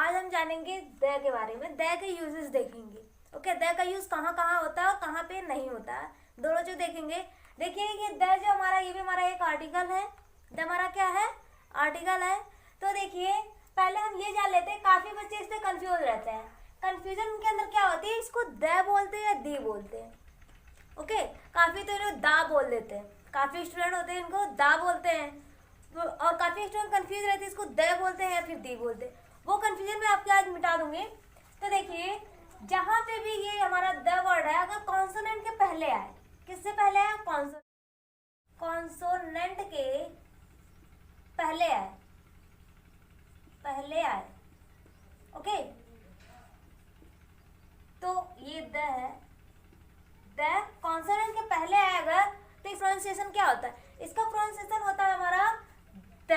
आज हम जानेंगे द के बारे में। द के यूजेस देखेंगे। ओके, द का यूज कहाँ कहाँ होता है और कहाँ पे नहीं होता है, दोनों जो देखेंगे। देखिए कि द जो हमारा, ये भी हमारा एक आर्टिकल है। द हमारा क्या है? आर्टिकल है। तो देखिए पहले हम ये जान लेते हैं, काफी बच्चे इससे कंफ्यूज रहते हैं। कंफ्यूजन उनके अंदर क्या होती है, इसको द बोलते हैं या दी बोलते हैं। ओके, काफी तो इन्हें दा बोल देते हैं, काफी स्टूडेंट होते हैं इनको दा बोलते हैं, और काफी स्टूडेंट कंफ्यूज रहते हैं, इसको द बोलते हैं या फिर दी बोलते हैं। वो कंफ्यूजन मैं आपके आज मिटा दूंगी। तो देखिए जहां पे भी ये हमारा द वर्ड है, अगर कॉन्सोनेंट के पहले आए, किससे पहले आए? कॉन्सोनेंट के पहले आए, पहले आए। ओके, तो ये द है, द कॉन्सोनेंट के पहले आए अगर, तो इस प्रोनाउंसिएशन क्या होता है? इसका प्रोनाउंसिएशन होता है हमारा द।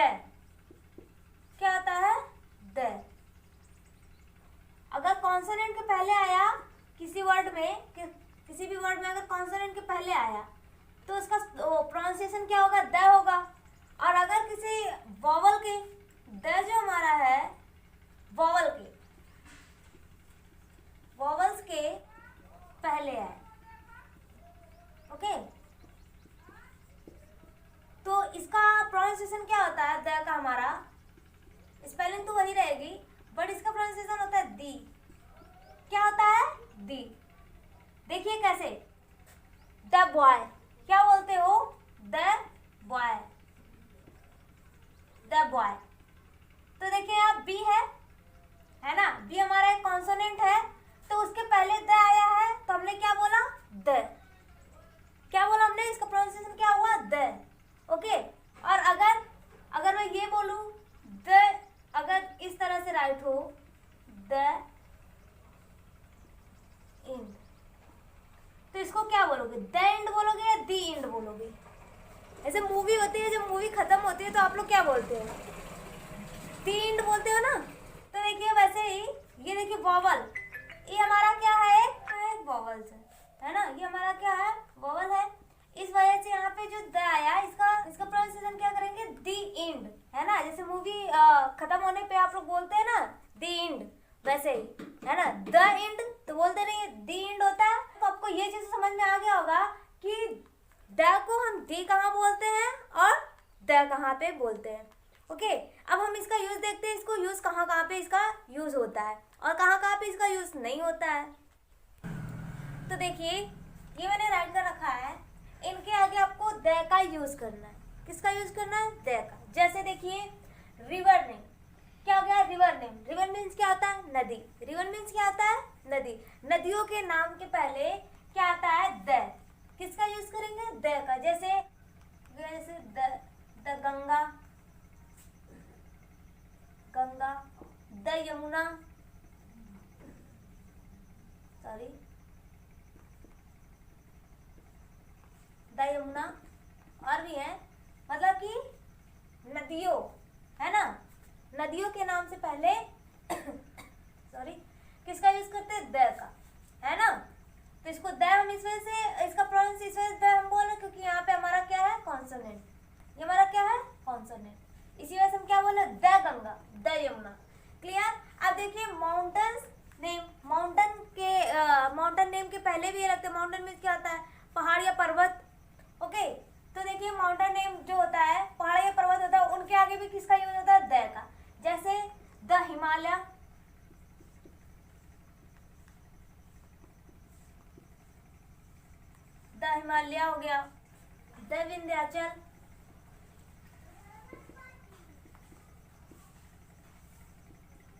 क्या होता है? द। अगर कॉन्सोनेंट के पहले आया किसी वर्ड में, किसी भी वर्ड में अगर कॉन्सोनेंट के पहले आया तो उसका प्रोनाउंसिएशन क्या होगा? द होगा। और अगर किसी वॉवल के, द जो हमारा है वॉवल के, वॉवल्स के पहले आए, ओके, तो इसका प्रोनाउंसिएशन क्या होता है? द का हमारा स्पेलिंग तो वही रहेगी, बट इसका प्रोनाउंसिएशन होता है दी। क्या होता है? दी। देखिए कैसे, द बॉय, क्या बोलते हो? The boy, the boy. तो देखिए आप बी है ना, बी हमारा एक कॉन्सोनेंट है, तो उसके पहले द आया है, तो हमने क्या बोला? द। क्या बोला हमने? इसका प्रोनाउंसिएशन क्या हुआ? द। ओके, और अगर मैं ये बोलूं द, अगर इस तरह से राइट हो द इंड, तो इसको क्या बोलोगे? द इंड बोलोगे या दी इंड बोलोगे? ऐसे मूवी होती है, जब मूवी खत्म होती है तो आप लोग क्या बोलते हो? दी इंड बोलते हो ना। तो देखिए वैसे ही ये देखिए वॉवल, ये हमारा क्या है? एक वॉवल है ना, ये हमारा क्या है? वॉवल है। इस वजह से यहाँ पे जो द आया, इसका प्रोनाउंसिएशन क्या करेंगे? दी इंड, है ना। जैसे मूवी खत्म होने पे आप लोग बोलते हैं ना दी इंड, वैसे ही है ना, द इंड तो बोलते नहीं, दी इंड होता है। तो आपको ये चीज समझ में आ गया होगा कि द को हम दी कहाँ बोलते हैं और द कहाँ पे बोलते हैं। ओके, अब हम इसका यूज देखते हैं, इसको यूज कहाँ कहाँ पे इसका यूज होता है और कहाँ कहाँ पे इसका यूज नहीं होता है। तो देखिए ये मैंने राइट कर रखा है, इनके आगे आपको द का यूज करना है। किसका यूज करना है? द का। जैसे देखिए रिवर नेम, क्या हो गया? River name. रिवर मीन्स क्या होता है? नदी। रिवर मीन्स क्या होता है? नदी। नदियों के नाम के पहले क्या आता है? द। किसका यूज करेंगे? द का। जैसे the Ganga, Ganga, the Yamuna, sorry the Yamuna, और भी है, मतलब कि नदियों, है ना, नदियों के नाम से पहले सॉरी किसका यूज करते हैं? द का, है ना। तो इसको द हम इस वजह से, इसका प्रोनाउंस इस वजह से द हम बोल रहे क्योंकि यहाँ पे हमारा क्या है? कॉन्सोनेंट। ये हमारा क्या है? कॉन्सोनेंट। इसी वजह से हम क्या बोले? The Ganga, the Yamuna. Clear. अब देखिए माउंटेन्स नेम, माउंटेन नेम के पहले भी ये रखते हैं। माउंटेन मीन्स क्या होता है? पहाड़ या पर्वत। ओके, तो देखिए माउंटेन नेम जो होता है, पहाड़ या पर्वत होता है, उनके आगे भी किसका यूज होता है? द का। जैसे द हिमालय, द हिमालय हो गया, the Vindhyachal,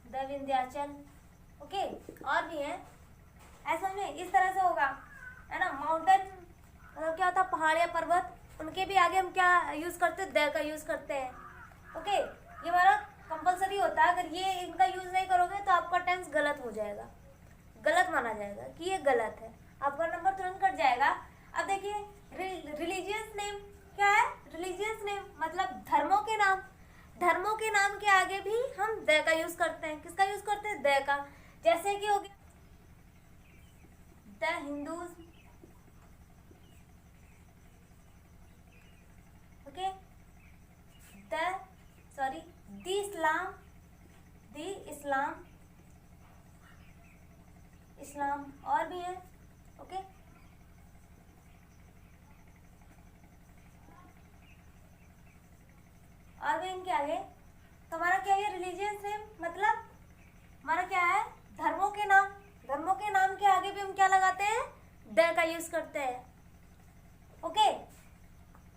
the Vindhyachal. Okay, और भी है, ऐसा में इस तरह से होगा, है ना। माउंटेन मतलब क्या होता है? पहाड़ या पर्वत, उनके भी आगे हम क्या यूज करते हैं? द का यूज करते हैं। ओके, ये हमारा कंपलसरी होता है। अगर ये इनका यूज नहीं करोगे तो आपका टेंस गलत हो जाएगा, गलत माना जाएगा कि ये गलत है, आपका नंबर तुरंत कट जाएगा। अब देखिए रिलीजियस नेम, क्या है? रिलीजियस नेम मतलब धर्मों के नाम। धर्मों के नाम के आगे भी हम द का यूज करते हैं। किसका यूज करते हैं? द का। जैसे कि हो गया द हिंदूज, ओके, द इस्लाम, दी इस्लाम, गए इनके आगे, तो हमारा क्या है रिलीजियस नेम, मतलब हमारा क्या है धर्मों के नाम। धर्मों के नाम के आगे भी हम क्या लगाते हैं, द का यूज करते हैं। ओके,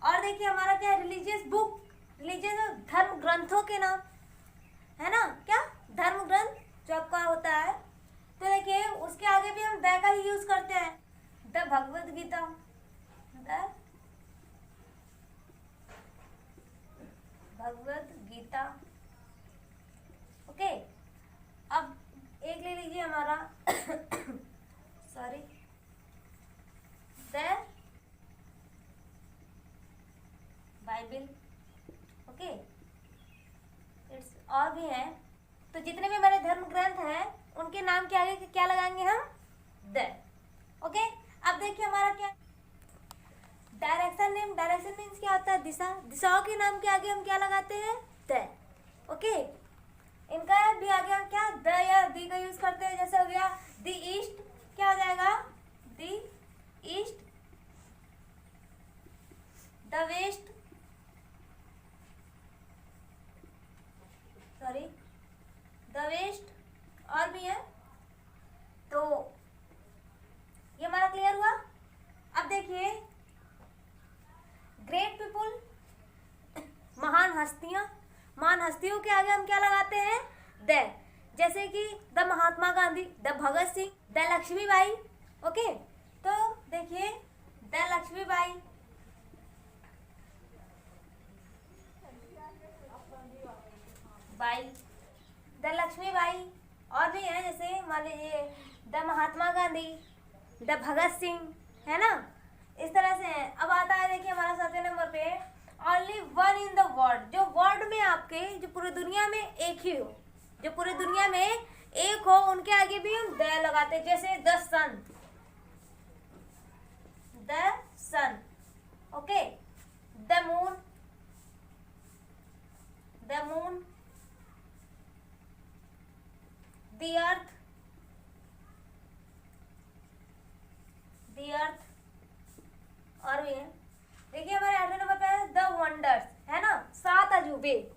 और देखिए हमारा क्या है रिलीजियस बुक, रिलीजियस धर्म ग्रंथों के नाम, है ना, क्या धर्म ग्रंथ जो आपका होता है। तो देखिए उसके आगे भी हम द का ही यूज करते हैं, the Bhagavad Gita, the Bhagavad Gita. Okay, अब एक ले लीजिए हमारा sorry, the Bible. Okay, it's और भी हैं, तो जितने भी हमारे धर्म ग्रंथ हैं उनके नाम के आगे क्या लगाएंगे हम, द। ओके, अब देखिए हमारा क्या डायरेक्शन नेम, डायरेक्शन मीन्स क्या होता है दिशा, दिशाओं के नाम के आगे हम क्या लगाते हैं, द। ओके, इनका भी आगे हम क्या द या दी का यूज करते हैं, जैसे हो गया द ईस्ट, क्या हो जाएगा the East, the West, sorry the West, और भी है। तो ये हमारा क्लियर हुआ। अब देखिए ग्रेट पीपुल, महान हस्तियां, महान हस्तियों के आगे हम क्या लगाते हैं, द, जैसे कि the Mahatma Gandhi, the Bhagat Singh, the Lakshmibai. Okay, तो देखिए द लक्ष्मीबाई, बाई, द लक्ष्मीबाई, और भी है जैसे मान लीजिए द महात्मा गांधी, द भगत सिंह, है ना, इस तरह से है। अब आता है देखिए हमारा 7वें नंबर पे only one in the world, जो वर्ल्ड में आपके, जो पूरी दुनिया में एक ही हो, जो पूरी दुनिया में एक हो, उनके आगे भी हम द लगाते हैं, जैसे the sun, the sun. Okay, the moon, the moon, the earth, the earth, और भी है। देखिए हमारे 8वें नंबर पे है द वंडर्स, है ना, 7 अजूबे।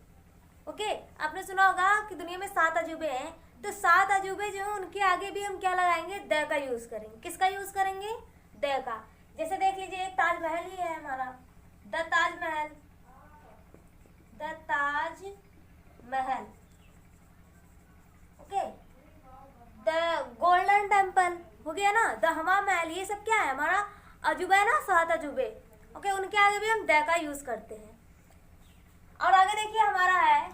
ओके, आपने सुना होगा कि दुनिया में 7 अजूबे हैं, तो 7 अजूबे जो हैं उनके आगे भी हम क्या लगाएंगे, द का यूज करेंगे। किसका यूज करेंगे, द का। जैसे देख लीजिए एक ताजमहल ही है हमारा, the Taj Mahal, the Taj Mahal. Okay, the golden temple हो गया ना, द हवा महल, ये सब क्या है हमारा अजूबा है ना, 7 अजूबे। ओके, उनके आगे भी हम द का यूज करते हैं। और आगे देखिए हमारा है,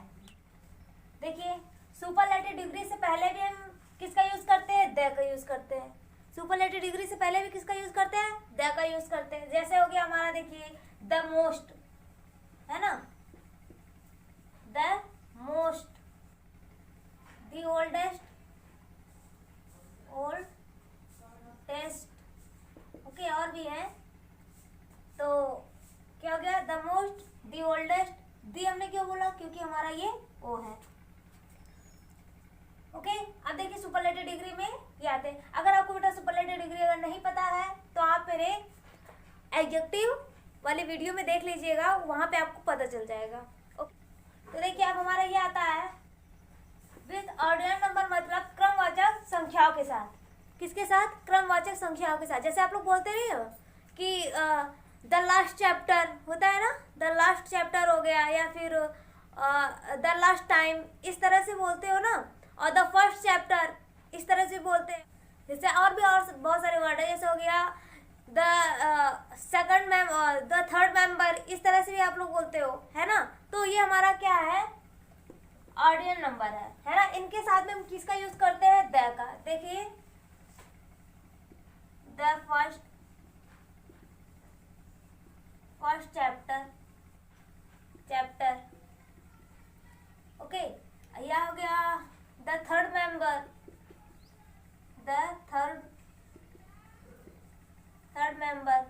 देखिए सुपरलेटिव डिग्री से पहले भी हम किसका यूज करते हैं, द का यूज करते हैं। सुपरलेटिव डिग्री से पहले भी किसका यूज करते हैं, द का यूज करते हैं। जैसे हो गया हमारा देखिए द मोस्ट, है ना, the most, the oldest, old test. Okay, और भी है, तो क्या हो गया the most, the oldest, the हमने क्यों बोला, क्योंकि हमारा ये ओ है। ओके, अब देखिए सुपरलेटिव डिग्री में ये आते हैं। अगर आपको बेटा सुपरलेटिव डिग्री अगर नहीं पता है तो आप मेरे एडजेक्टिव वाली वीडियो में देख लीजिएगा, वहां पे आपको पता चल जाएगा। ओके, तो देखिए अब हमारा ये आता है विद ऑर्डिनल नंबर, मतलब क्रमवाचक संख्याओं के साथ। किसके साथ, क्रमवाचक संख्याओं के साथ। जैसे आप लोग बोलते नहीं हो कि द लास्ट चैप्टर होता है ना, द लास्ट चैप्टर हो गया, या फिर द लास्ट टाइम, इस तरह से बोलते हो ना, और द फर्स्ट चैप्टर इस तरह से बोलते हैं। जैसे और भी और बहुत सारे वर्ड है, जैसे हो गया the second member, the third member, इस तरह से भी आप लोग बोलते हो, है ना। तो ये हमारा क्या है, ऑर्डिनल नंबर है ना। इनके साथ में हम किसका यूज करते हैं, द का। देखिए द फर्स्ट चैप्टर। ओके, यह हो गया the third member, the third member.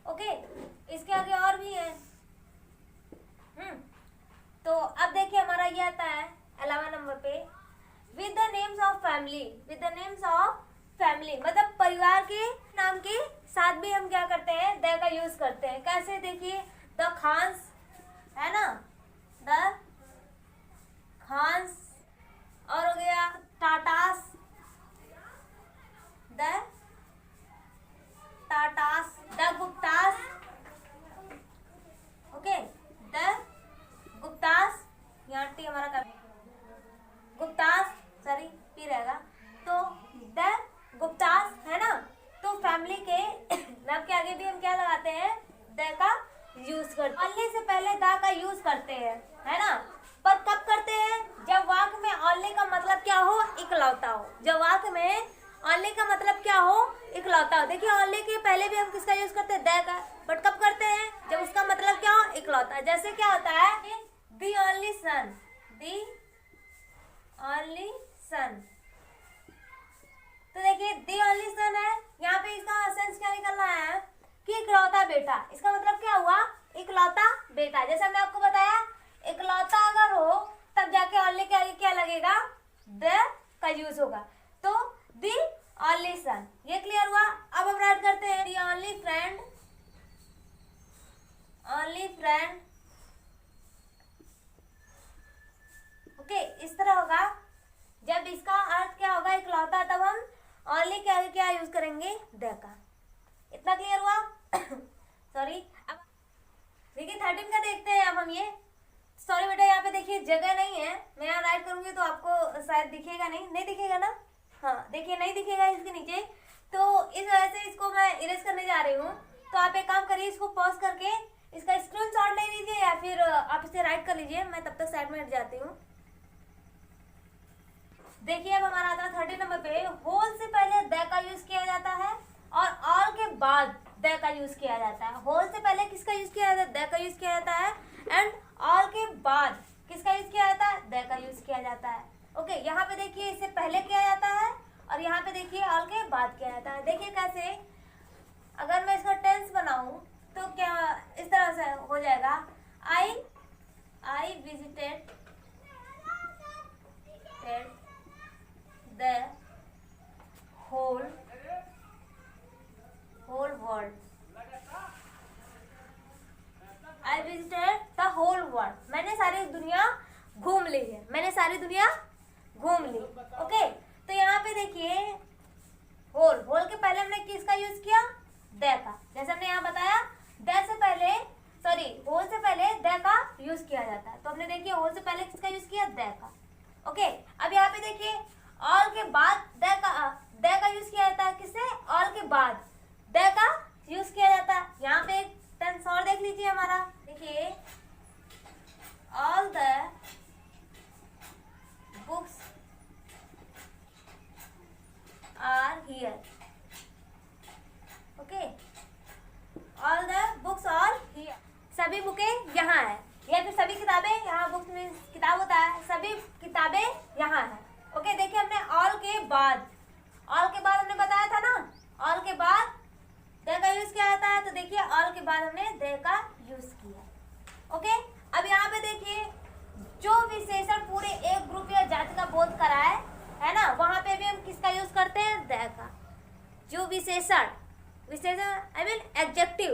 Okay, इसके आगे और भी है। तो अब देखिए हमारा ये आता है 11 नंबर पे with the names of family, with the names of family, मतलब परिवार के नाम के साथ भी हम क्या करते हैं, द का यूज करते हैं। कैसे, देखिए द खान्स, है ना, द खान्स, और हो गया Tatas, the Tatas, the Guptas, okay, the Guptas, यहाँ टी हमारा कर गुप्तास, सॉरी पी रहेगा, तो द गुप्तास है ना। तो फैमिली के नाम के आगे भी हम क्या लगाते हैं, द का यूज करते हैं। ओनली से पहले द का यूज करते हैं, है ना, पर कब करते हैं, जब वाक्य में ओनली का मतलब क्या हो, इकलौता हो। जब वाक्य में ओनली का मतलब क्या हो, इकलौता हो। देखिए ओनली के पहले भी हम किसका यूज करते हैं, द का, बट कब करते हैं, जब उसका मतलब क्या हो, इकलौता। जैसे क्या होता है, the only son, the only son, तो देखिए दी ओनली सन है, यहाँ पे इसका सेंस क्या निकलना है कि इकलौता बेटा। इसका मतलब क्या हुआ, इकलौता बेटा। जैसे हमने आपको बताया, इकलौता अगर हो तब जाके ओनली के आगे क्या लगेगा, द का यूज होगा। तो दी ओनली सन, ये क्लियर हुआ। अब हम राइट करते हैं, the only friend, only friend, okay, इस तरह होगा। जब इसका अर्थ क्या होगा, इकलौता, तब हम ओनली के आगे क्या यूज करेंगे, द का। इतना क्लियर हुआ। सॉरी, अब देखिए 13 का देखते हैं अब हम ये। सॉरी बेटा, यहाँ पे देखिए जगह नहीं है, मैं यहाँ राइट करूंगी तो आपको शायद दिखेगा नहीं दिखेगा ना, हाँ देखिए नहीं दिखेगा इसके नीचे, तो इस वजह से इसको मैं इरेज करने जा रही हूँ। तो आप एक काम करिए, इसको पॉज करके इसका स्क्रीनशॉट ले लीजिए या फिर आप इसे राइट कर लीजिए, मैं तब तक साइड में हट जाती हूँ। देखिए अब हमारा आता है 30 नंबर पे, होल से पहले द का यूज किया जाता है और ऑल के बाद द का यूज किया जाता है। होल से पहले किसका यूज किया जाता है, द का यूज किया जाता है, एंड ऑल के बाद किसका यूज किया जाता है, द का यूज किया जाता है। ओके, यहाँ पे देखिए इससे पहले किया जाता है और यहाँ पे देखिए ऑल के बाद किया जाता है। देखिए कैसे, अगर मैं इसका टेंस बनाऊं तो क्या इस तरह से हो जाएगा, I visited the whole world, I visited the whole world, मैंने सारी दुनिया घूम ली है, मैंने सारी दुनिया घूम ली। ओके, तो यहाँ पे देखिए होल के पहले हमने किसका यूज किया, द का। जैसे हमने यहाँ बताया, द से पहले, सॉरी होल से पहले द का यूज किया जाता है, तो हमने देखिए होल से पहले किसका यूज किया, द का। ओके, अब यहाँ पे देखिए ऑल के बाद द का यूज किया जाता है, किससे, ऑल के बाद द का यूज किया जाता है। यहाँ पे एक टेंस और देख लीजिए हमारा, देखिए all the books are here, okay, all the books are here, सभी बुकें यहाँ है, या फिर सभी किताबें, यहाँ बुक्स में किताब होता है, सभी किताबें यहाँ है। ओके, देखिए हमने ऑल के बाद हमने बताया था ना, ऑल के बाद द का यूज किया जाता है, तो देखिए ऑल के बाद हमने द का यूज किया। ओके, अब यहाँ पे देखिए जो विशेषण पूरे एक ग्रुप या जाति का बोध कराए, है ना, वहां पे भी हम किसका यूज करते हैं, द का। जो विशेषण आई मीन एडजेक्टिव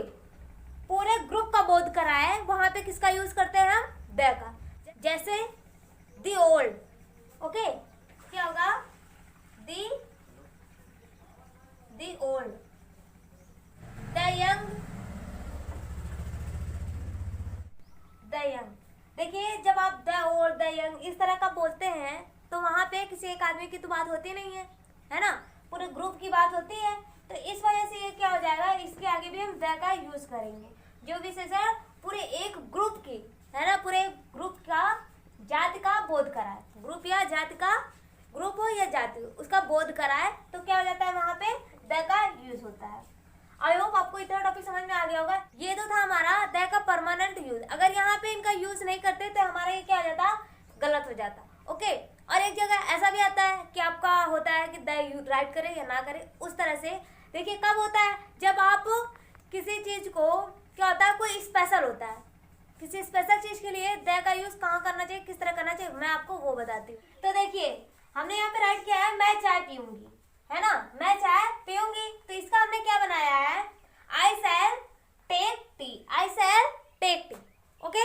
पूरे ग्रुप का बोध कराए, वहां पे किसका यूज करते हैं हम, द का। जैसे दी ओल्ड, ओके, क्या होगा, दी ओल्ड, द यंग, देखिए जब आप द ओल्ड, द यंग इस तरह का बोलते हैं तो वहां पे किसी एक आदमी की तो बात होती नहीं है ना, पूरे ग्रुप की बात होती है। तो इस वजह से ये क्या हो जाएगा, इसके आगे भी हम द का यूज करेंगे। जो विशेषण पूरे एक ग्रुप की, है ना, पूरे ग्रुप का जाति का बोध कराए, ग्रुप या जाति का, ग्रुप हो या जाति हो, उसका बोध कराए, तो क्या हो जाता है, वहां पे द का यूज होता है। आई होप आपको इतना टॉपिक समझ में आ गया होगा। ये तो था हमारा द का परमानेंट यूज। अगर यहाँ पे इनका यूज नहीं करते तो हमारा ये क्या हो जाता, गलत हो जाता। ओके, और एक जगह ऐसा भी आता है कि आपका होता है कि द राइट करे या ना करे, उस तरह से। देखिए कब होता है, जब आप किसी चीज को, क्या होता है, कोई स्पेशल होता है, किसी स्पेशल चीज के लिए द का यूज कहाँ करना चाहिए, किस तरह करना चाहिए, मैं आपको वो बताती हूँ। तो देखिए हमने यहाँ पे राइट किया है, मैं चाय पीऊंगी, है ना, मैं चाय पीऊंगी, तो इसका हमने क्या बनाया है, I shall take tea, I shall take tea. Okay,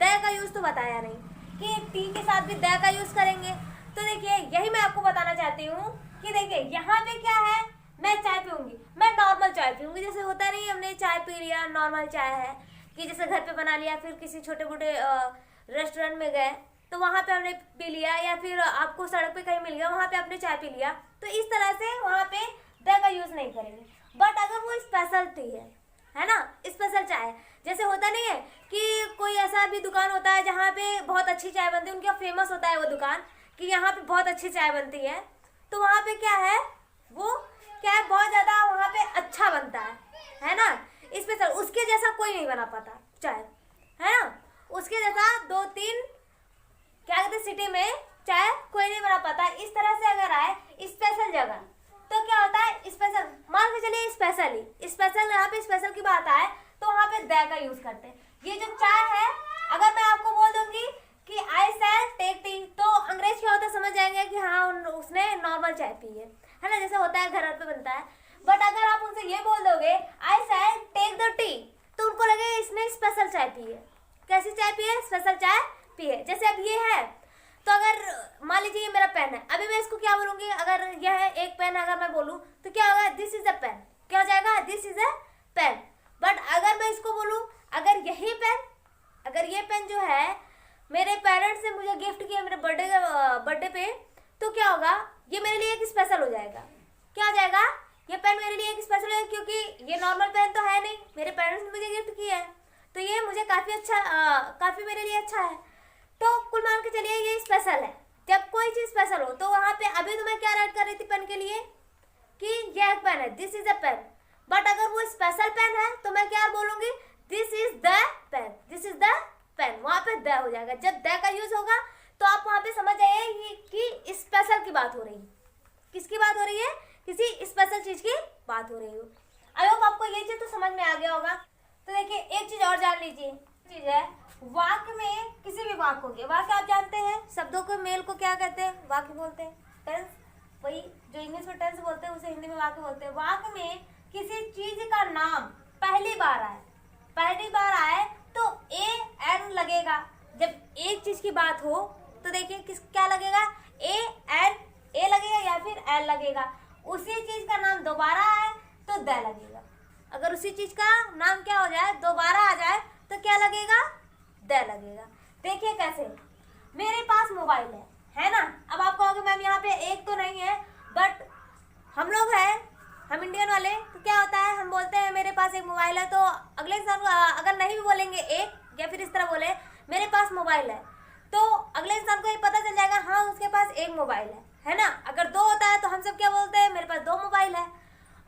the का यूज तो बताया नहीं कि टी के साथ भी द का यूज करेंगे। तो देखिए यही मैं आपको बताना चाहती हूँ कि देखिए यहाँ पे क्या है, मैं चाय पीऊंगी, मैं नॉर्मल चाय पीऊंगी, जैसे होता नहीं हमने चाय पी लिया, नॉर्मल चाय है कि जैसे घर पे बना लिया, फिर किसी छोटे मोटे रेस्टोरेंट में गए तो वहाँ पे हमने पी लिया, या फिर आपको सड़क पे कहीं मिल गया वहाँ पे आपने चाय पी लिया, तो इस तरह से वहाँ पे द का यूज नहीं करेंगे। बट अगर वो स्पेशल टी है ना, स्पेशल चाय, जैसे होता नहीं है कि कोई ऐसा भी दुकान होता है जहाँ पे बहुत अच्छी चाय बनती है, उनका फेमस होता है वो दुकान कि यहाँ पे बहुत अच्छी चाय बनती है, तो वहाँ पे क्या है, वो क्या है, बहुत ज़्यादा वहाँ पे अच्छा बनता है ना, स्पेशल, उसके जैसा कोई नहीं बना पाता चाय, है ना, उसके जैसा 2-3 क्या कहते सिटी में चाय कोई नहीं बना पाता। इस तरह से अगर आए स्पेशल जगह तो क्या होता है, स्पेशल मान के चलिए, स्पेशल यहाँ पे स्पेशल की बात आए तो वहाँ पे द का यूज करते हैं। ये जो चाय है, अगर मैं आपको बोल दूंगी कि आई शैल टेक टी, तो अंग्रेज क्या होता है समझ जाएंगे कि हाँ उसने नॉर्मल चाय पी है ना, जैसे होता है घर पे बनता है। बट अगर आप उनसे ये बोल दोगे आई शैल टेक द टी, तो उनको लगेगा इसने स्पेशल चाय पी है। कैसी चाय पी है, स्पेशल चाय पी है। जैसे अब ये है, तो अगर मान लीजिए ये मेरा पेन है, अभी मैं इसको क्या बोलूंगी, अगर यह है एक पेन, अगर मैं बोलूँ तो क्या होगा, दिस इज अ पेन, क्या हो जाएगा, this is a pen. But अगर मैं इसको बोलूँ, अगर यही पेन, अगर ये पेन जो है मेरे पेरेंट्स ने मुझे गिफ्ट किया मेरे बर्थडे पे, तो क्या होगा, ये मेरे लिए एक स्पेशल हो जाएगा। क्या हो जाएगा, ये पेन मेरे लिए एक स्पेशल है, क्योंकि ये नॉर्मल पेन तो है नहीं, मेरे पेरेंट्स ने मुझे गिफ्ट किया है, तो ये मुझे काफ़ी अच्छा, काफ़ी मेरे लिए अच्छा है। तो कुल मान के चलिए ये स्पेशल है। जब कोई चीज़ स्पेशल हो तो वहाँ पे, अभी तो मैं क्या राइट कर रही थी पेन के लिए कि ये एक पेन है, this is a pen. But अगर वो स्पेशल पेन है तो मैं क्या बोलूँगी, this is the pen, this is the pen, वहाँ पे द हो जाएगा। जब द का यूज होगा तो आप वहाँ पे समझ जाइए कि स्पेशल की बात हो रही है। किसकी बात हो रही है, किसी स्पेशल चीज़ की बात हो रही हो। आई होप आपको ये चीज़ तो समझ में आ गया होगा। तो देखिए एक चीज़ और जान लीजिए, चीज़ है वाक्य में, किसी भी वाक्य हो गया, वाक्य आप जानते हैं शब्दों के मेल को क्या कहते हैं, वाक्य बोलते हैं, टेंस, वही जो इंग्लिश में टेंस बोलते हैं उसे हिंदी में वाक्य बोलते हैं। वाक्य में किसी चीज का नाम पहली बार आए तो ए एन लगेगा। जब एक चीज की बात हो तो देखिए क्या लगेगा, ए एन, ए लगेगा या फिर एन लगेगा। उसी चीज का नाम दोबारा आए तो द लगेगा। अगर उसी चीज का नाम क्या हो जाए, दोबारा आ जाए, तो क्या लगेगा, द लगेगा। देखिए कैसे, मेरे पास मोबाइल है ना। अब आप कहोगे मैम यहाँ पे एक तो नहीं है, बट हम लोग हैं, हम इंडियन वाले, तो क्या होता है, हम बोलते हैं मेरे पास एक मोबाइल है, तो अगले इंसान को अगर नहीं भी बोलेंगे एक, या फिर इस तरह बोले मेरे पास मोबाइल है, तो अगले इंसान को ये पता चल जाएगा हाँ उसके पास एक मोबाइल है ना। अगर दो होता है तो हम सब क्या बोलते हैं, मेरे पास दो मोबाइल है।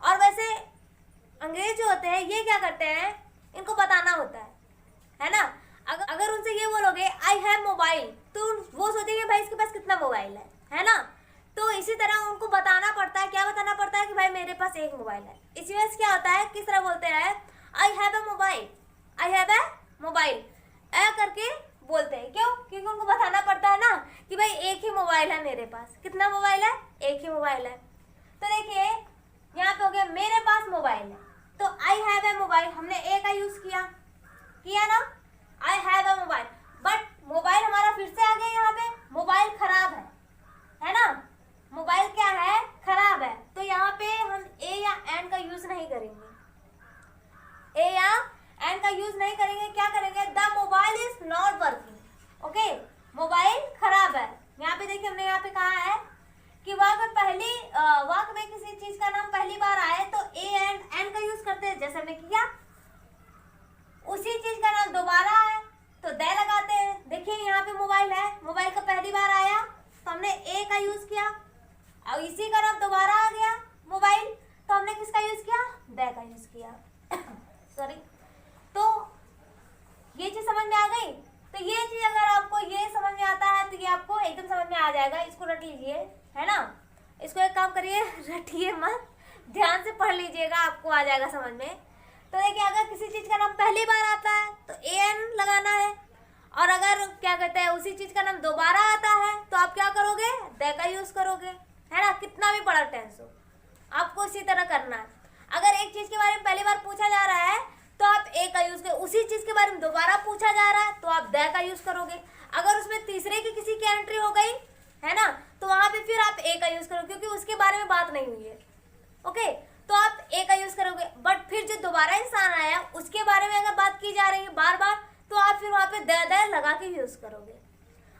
और वैसे अंग्रेज जो होते हैं ये क्या करते हैं, इनको बताना होता है ना। अगर उनसे ये बोलोगे आई हैव मोबाइल, तो वो सोचेंगे भाई इसके पास कितना मोबाइल है ना। तो इसी तरह उनको बताना पड़ता है, क्या बताना पड़ता है कि भाई मेरे पास एक मोबाइल है। इसी वजह से क्या होता है, किस तरह बोलते हैं, I have a mobile, I have a mobile, a करके बोलते हैं। क्यों, क्योंकि उनको बताना पड़ता है ना कि भाई एक ही मोबाइल है मेरे पास। कितना मोबाइल है, एक ही मोबाइल है। तो देखिए यहाँ पे हो गया मेरे पास मोबाइल है, तो आई हैव अ मोबाइल, हमने ए का यूज किया ना, आई have a mobile. But mobile हमारा फिर से आ गया यहाँ पे, मोबाइल खराब है ना, मोबाइल क्या है, खराब है। तो यहाँ पे हम ए या एन का यूज नहीं करेंगे, ए या एन का यूज नहीं करेंगे। क्या करेंगे, the mobile is not working. Okay, mobile खराब है। यहाँ पे देखिए हमने यहाँ पे कहा है कि वाक्य में किसी चीज का नाम पहली बार आए तो ए एंड एन का यूज करते हैं, जैसे हमने किया। उसी चीज का नाम दोबारा आए तो द लगाते हैं। देखिए यहाँ पे मोबाइल है, मोबाइल का पहली बार आया तो हमने ए का यूज किया, और इसी का नाम दोबारा आ गया मोबाइल, तो हमने किसका यूज किया, द का यूज किया। सॉरी। तो ये चीज समझ में आ गई। तो ये चीज अगर आपको ये समझ में आता है तो ये आपको एकदम समझ में आ जाएगा। इसको रट लीजिए, है ना। इसको एक काम करिए, रटिए मत, ध्यान से पढ़ लीजिएगा, आपको आ जाएगा समझ में। तो देखिए अगर किसी चीज का नाम पहली बार आता है तो ए एन लगाना है, और अगर क्या कहते हैं उसी चीज का नाम दोबारा आता है तो आप क्या करोगे, द का यूज करोगे, है ना। कितना भी बड़ा टेंस हो आपको इसी तरह करना है। अगर एक चीज के बारे में पहली बार पूछा जा रहा है तो आप ए का यूज करोगे। उसी चीज के बारे में दोबारा पूछा जा रहा है तो आप द का यूज करोगे। अगर उसमें तीसरे की किसी की एंट्री हो गई है ना, तो वहां पे फिर आप ए का यूज करोगे, क्योंकि उसके बारे में बात नहीं हुई है। ओके, तो आप ए का यूज करोगे। बट फिर जो दोबारा इंसान आया उसके बारे में अगर बात की जा रही है बार बार, तो आप फिर वहां पे द लगा के यूज करोगे।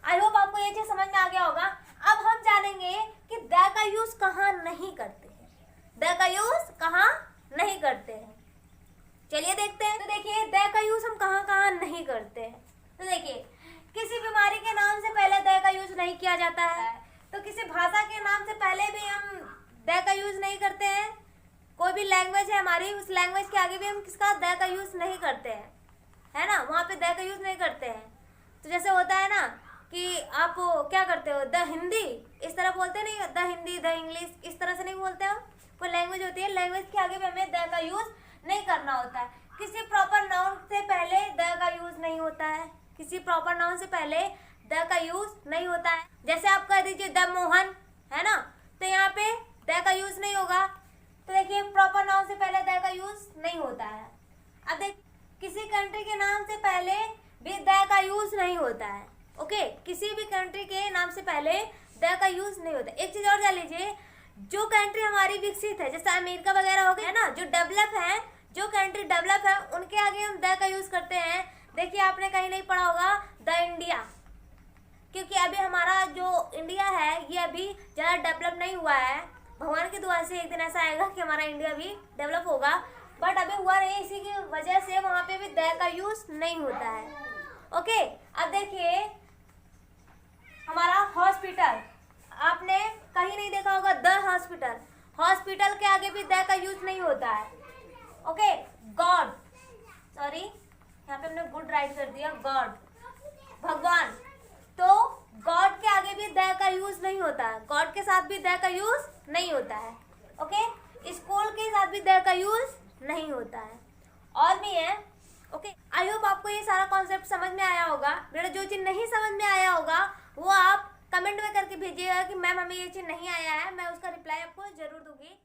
आई होप आपको ये चीज समझ में आ गया होगा। अब हम जानेंगे कि द का यूज कहाँ नहीं करते हैं, द का यूज कहाँ नहीं करते हैं। चलिए देखते हैं। तो देखिए द का यूज हम कहाँ कहाँ नहीं करते हैं। तो देखिए, किसी बीमारी के नाम से पहले द का यूज नहीं किया जाता है। तो किसी भाषा के नाम से पहले भी हम द का यूज नहीं करते हैं। कोई भी लैंग्वेज है हमारी, उस लैंग्वेज के आगे भी हम किसका द का यूज नहीं करते हैं, है ना, वहाँ पे द का यूज नहीं करते हैं। तो जैसे होता है ना कि आप क्या करते हो, द हिंदी इस तरह बोलते नहीं, द हिंदी, द इंग्लिश इस तरह से नहीं बोलते हो। कोई लैंग्वेज होती है, लैंग्वेज के आगे भी हमें द का यूज नहीं करना होता है। किसी प्रॉपर नाउन से पहले द का यूज नहीं होता है, किसी प्रॉपर नाउन से पहले द का यूज नहीं होता है। जैसे आप कह दीजिए द मोहन, है ना, तो यहाँ पे द का यूज नहीं होगा। तो देखिए प्रॉपर नाउन से पहले द का यूज नहीं होता है। अब देख, किसी कंट्री के नाम से पहले भी द का यूज नहीं होता है। ओके, किसी भी कंट्री के नाम से पहले द का यूज नहीं होता। एक चीज और जान लीजिए, जो कंट्री हमारी विकसित है, जैसे अमेरिका वगैरह हो गया ना, जो डेवलप है, जो कंट्री डेवलप है, उनके आगे हम द का यूज करते हैं। देखिए आपने कहीं नहीं पढ़ा होगा द इंडिया, क्योंकि अभी हमारा जो इंडिया है ये अभी ज़्यादा डेवलप नहीं हुआ है। भगवान की दुआ से एक दिन ऐसा आएगा कि हमारा इंडिया भी डेवलप होगा, बट अभी हुआ नहीं, इसी की वजह से वहाँ पे भी द का यूज नहीं होता है। ओके, अब देखिए हमारा हॉस्पिटल, आपने कहीं नहीं देखा होगा द हॉस्पिटल, हॉस्पिटल के आगे भी द का यूज नहीं होता है। ओके, गॉड, सॉरी यहाँ पे हमने गुड राइट कर दिया, गॉड भगवान, तो गॉड के आगे भी द का यूज नहीं होता है, गॉड के साथ भी द का यूज नहीं होता है। ओके, स्कूल के साथ भी द का यूज नहीं होता है, और भी है। ओके, आई होप आपको ये सारा कॉन्सेप्ट समझ में आया होगा। मेरा जो चीज़ नहीं समझ में आया होगा वो आप कमेंट में करके भेजिएगा कि मैम हमें ये चीज़ नहीं आया है, मैं उसका रिप्लाई आपको जरूर दूंगी।